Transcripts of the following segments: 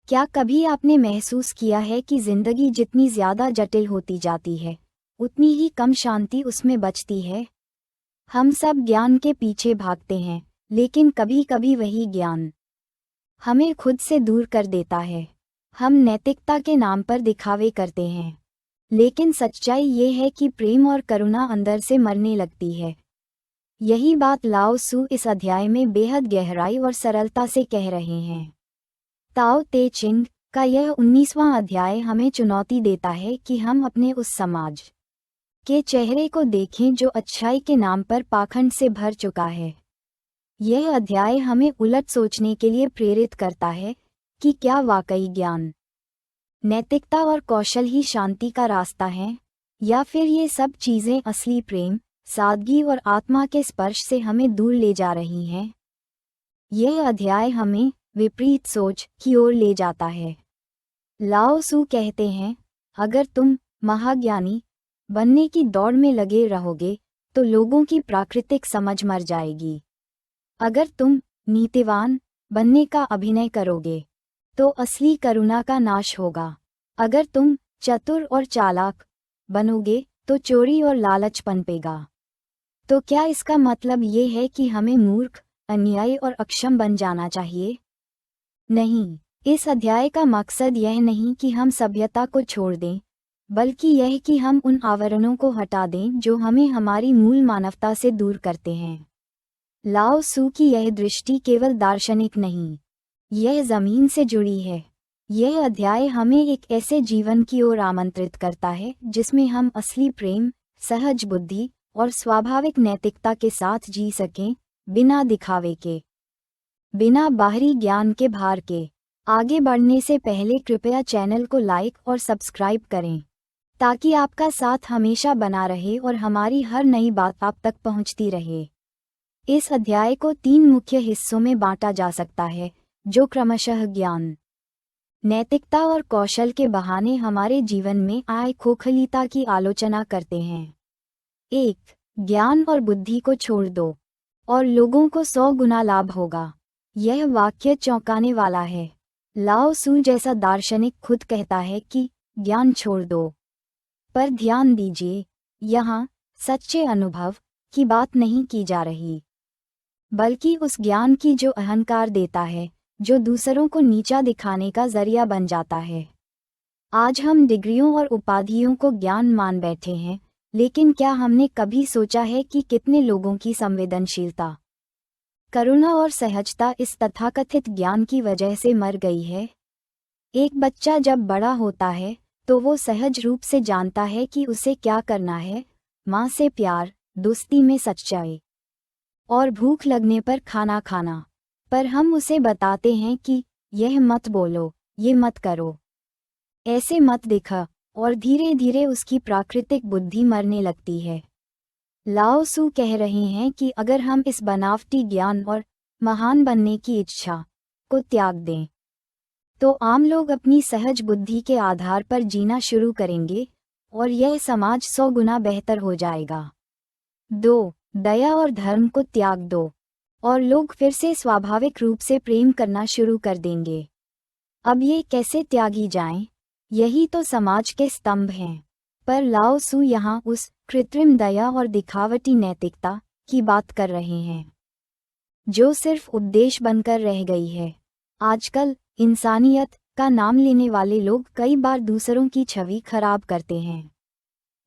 क्या कभी आपने महसूस किया है कि जिंदगी जितनी ज्यादा जटिल होती जाती है, उतनी ही कम शांति उसमें बचती है? हम सब ज्ञान के पीछे भागते हैं, लेकिन कभी कभी वही ज्ञान हमें खुद से दूर कर देता है। हम नैतिकता के नाम पर दिखावे करते हैं, लेकिन सच्चाई ये है कि प्रेम और करुणा अंदर से मरने लगती है। यही बात लाओ सू इस अध्याय में बेहद गहराई और सरलता से कह रहे हैं। ताओ ते चिंग का यह 19वां अध्याय हमें चुनौती देता है कि हम अपने उस समाज के चेहरे को देखें जो अच्छाई के नाम पर पाखंड से भर चुका है। यह अध्याय हमें उलट सोचने के लिए प्रेरित करता है कि क्या वाकई ज्ञान, नैतिकता और कौशल ही शांति का रास्ता है, या फिर ये सब चीजें असली प्रेम, सादगी और आत्मा के स्पर्श से हमें दूर ले जा रही हैं। यह अध्याय हमें विपरीत सोच की ओर ले जाता है। लाओ सू कहते हैं, अगर तुम महाज्ञानी बनने की दौड़ में लगे रहोगे तो लोगों की प्राकृतिक समझ मर जाएगी। अगर तुम नीतिवान बनने का अभिनय करोगे तो असली करुणा का नाश होगा। अगर तुम चतुर और चालाक बनोगे तो चोरी और लालच पनपेगा। तो क्या इसका मतलब ये है कि हमें मूर्ख, अन्यायी और अक्षम बन जाना चाहिए? नहीं, इस अध्याय का मकसद यह नहीं कि हम सभ्यता को छोड़ दें, बल्कि यह कि हम उन आवरणों को हटा दें जो हमें हमारी मूल मानवता से दूर करते हैं। लाओ सू की यह दृष्टि केवल दार्शनिक नहीं, यह जमीन से जुड़ी है। यह अध्याय हमें एक ऐसे जीवन की ओर आमंत्रित करता है जिसमें हम असली प्रेम, सहज बुद्धि और स्वाभाविक नैतिकता के साथ जी सकें, बिना दिखावे के, बिना बाहरी ज्ञान के भार के। आगे बढ़ने से पहले कृपया चैनल को लाइक और सब्सक्राइब करें, ताकि आपका साथ हमेशा बना रहे और हमारी हर नई बात आप तक पहुंचती रहे। इस अध्याय को 3 मुख्य हिस्सों में बांटा जा सकता है, जो क्रमशः ज्ञान, नैतिकता और कौशल के बहाने हमारे जीवन में आए खोखलीता की आलोचना करते हैं। 1. ज्ञान और बुद्धि को छोड़ दो और लोगों को 100 गुना लाभ होगा। यह वाक्य चौंकाने वाला है। लाओ सू जैसा दार्शनिक खुद कहता है कि ज्ञान छोड़ दो, पर ध्यान दीजिए, यहाँ सच्चे अनुभव की बात नहीं की जा रही, बल्कि उस ज्ञान की जो अहंकार देता है, जो दूसरों को नीचा दिखाने का जरिया बन जाता है। आज हम डिग्रियों और उपाधियों को ज्ञान मान बैठे हैं, लेकिन क्या हमने कभी सोचा है कि कितने लोगों की संवेदनशीलता, करुणा और सहजता इस तथाकथित ज्ञान की वजह से मर गई है? एक बच्चा जब बड़ा होता है तो वो सहज रूप से जानता है कि उसे क्या करना है, माँ से प्यार, दोस्ती में सच्चाई और भूख लगने पर खाना खाना। पर हम उसे बताते हैं कि यह मत बोलो, ये मत करो, ऐसे मत दिखा, और धीरे धीरे उसकी प्राकृतिक बुद्धि मरने लगती है। लाओ सू कह रहे हैं कि अगर हम इस बनावटी ज्ञान और महान बनने की इच्छा को त्याग दें, तो आम लोग अपनी सहज बुद्धि के आधार पर जीना शुरू करेंगे और यह समाज 100 गुना बेहतर हो जाएगा। 2. दया और धर्म को त्याग दो और लोग फिर से स्वाभाविक रूप से प्रेम करना शुरू कर देंगे। अब ये कैसे त्यागी जाएं? यही तो समाज के स्तंभ हैं। पर लाओ सू यहाँ उस कृत्रिम दया और दिखावटी नैतिकता की बात कर रहे हैं, जो सिर्फ उपदेश बनकर रह गई है। आजकल इंसानियत का नाम लेने वाले लोग कई बार दूसरों की छवि खराब करते हैं।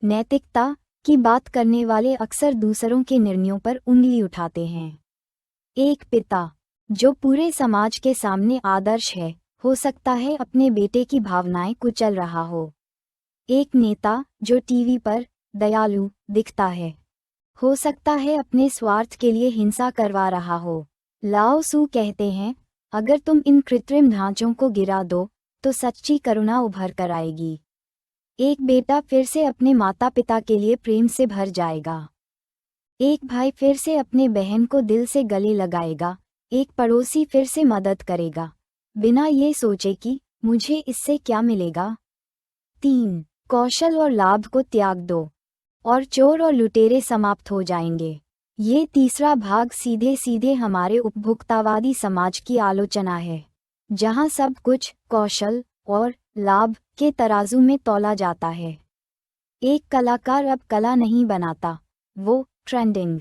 नैतिकता की बात करने वाले अक्सर दूसरों के निर्णयों पर उंगली उठाते हैं। एक पिता जो पूरे समाज के सामने आदर्श है, हो सकता है अपने बेटे की भावनाएं कुचल रहा हो। एक नेता जो टीवी पर दयालु दिखता है, हो सकता है अपने स्वार्थ के लिए हिंसा करवा रहा हो। लाओ सू कहते हैं, अगर तुम इन कृत्रिम ढांचों को गिरा दो तो सच्ची करुणा उभर कर आएगी। एक बेटा फिर से अपने माता पिता के लिए प्रेम से भर जाएगा। एक भाई फिर से अपने बहन को दिल से गले लगाएगा। एक पड़ोसी फिर से मदद करेगा, बिना ये सोचे कि मुझे इससे क्या मिलेगा। 3. कौशल और लाभ को त्याग दो और चोर और लुटेरे समाप्त हो जाएंगे। ये तीसरा भाग सीधे सीधे हमारे उपभोक्तावादी समाज की आलोचना है, जहां सब कुछ कौशल और लाभ के तराजू में तौला जाता है। एक कलाकार अब कला नहीं बनाता, वो ट्रेंडिंग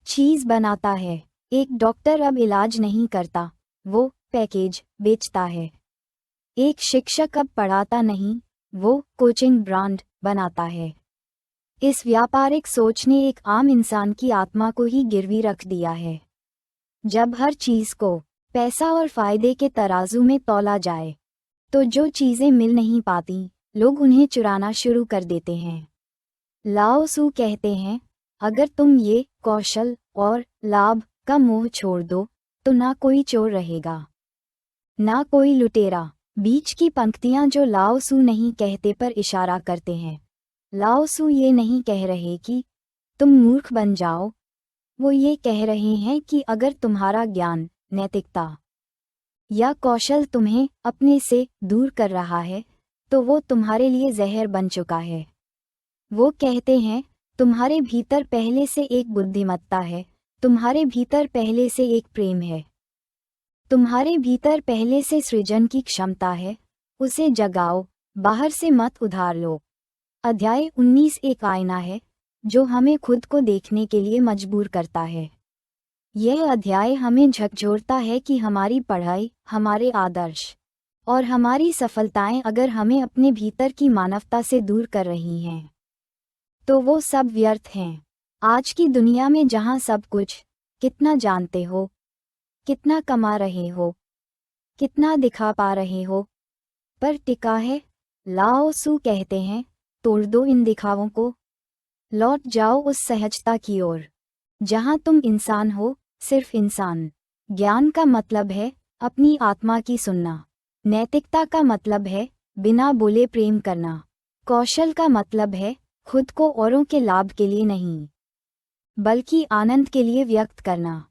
चीज बनाता है। एक डॉक्टर अब इलाज नहीं करता, वो पैकेज बेचता है। एक शिक्षक अब पढ़ाता नहीं, वो कोचिंग ब्रांड बनाता है। इस व्यापारिक सोच ने एक आम इंसान की आत्मा को ही गिरवी रख दिया है। जब हर चीज को पैसा और फायदे के तराजू में तौला जाए, तो जो चीजें मिल नहीं पाती, लोग उन्हें चुराना शुरू कर देते हैं। लाओ सू कहते हैं, अगर तुम ये कौशल और लाभ का मोह छोड़ दो, तो ना कोई चोर रहेगा, ना कोई लुटेरा। बीच की पंक्तियां जो लाओ सू नहीं कहते पर इशारा करते हैं। लाओ सू ये नहीं कह रहे कि तुम मूर्ख बन जाओ, वो ये कह रहे हैं कि अगर तुम्हारा ज्ञान, नैतिकता या कौशल तुम्हें अपने से दूर कर रहा है, तो वो तुम्हारे लिए जहर बन चुका है। वो कहते हैं, तुम्हारे भीतर पहले से एक बुद्धिमत्ता है, तुम्हारे भीतर पहले से एक प्रेम है, तुम्हारे भीतर पहले से सृजन की क्षमता है, उसे जगाओ, बाहर से मत उधार लो। अध्याय 19 एक आईना है जो हमें खुद को देखने के लिए मजबूर करता है। यह अध्याय हमें झकझोरता है कि हमारी पढ़ाई, हमारे आदर्श और हमारी सफलताएं अगर हमें अपने भीतर की मानवता से दूर कर रही हैं, तो वो सब व्यर्थ हैं। आज की दुनिया में जहां सब कुछ, कितना जानते हो, कितना कमा रहे हो, कितना दिखा पा रहे हो, पर टिका है, लाओ सू कहते हैं, तोड़ दो इन दिखावों को, लौट जाओ उस सहजता की ओर जहां तुम इंसान हो, सिर्फ इंसान। ज्ञान का मतलब है अपनी आत्मा की सुनना। नैतिकता का मतलब है बिना बोले प्रेम करना। कौशल का मतलब है खुद को औरों के लाभ के लिए नहीं, बल्कि आनंद के लिए व्यक्त करना।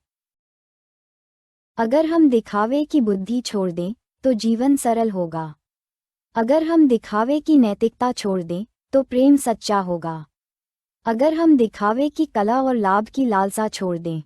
अगर हम दिखावे की बुद्धि छोड़ दें, तो जीवन सरल होगा। अगर हम दिखावे की नैतिकता छोड़ दें, तो प्रेम सच्चा होगा। अगर हम दिखावे की कला और लाभ की लालसा छोड़ दें,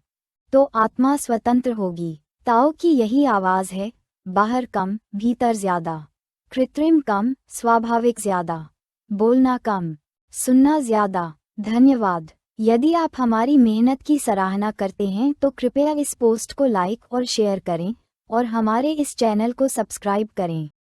तो आत्मा स्वतंत्र होगी। ताओ की यही आवाज है, बाहर कम, भीतर ज्यादा। कृत्रिम कम, स्वाभाविक ज्यादा। बोलना कम, सुनना ज्यादा। धन्यवाद। यदि आप हमारी मेहनत की सराहना करते हैं तो कृपया इस पोस्ट को लाइक और शेयर करें और हमारे इस चैनल को सब्सक्राइब करें।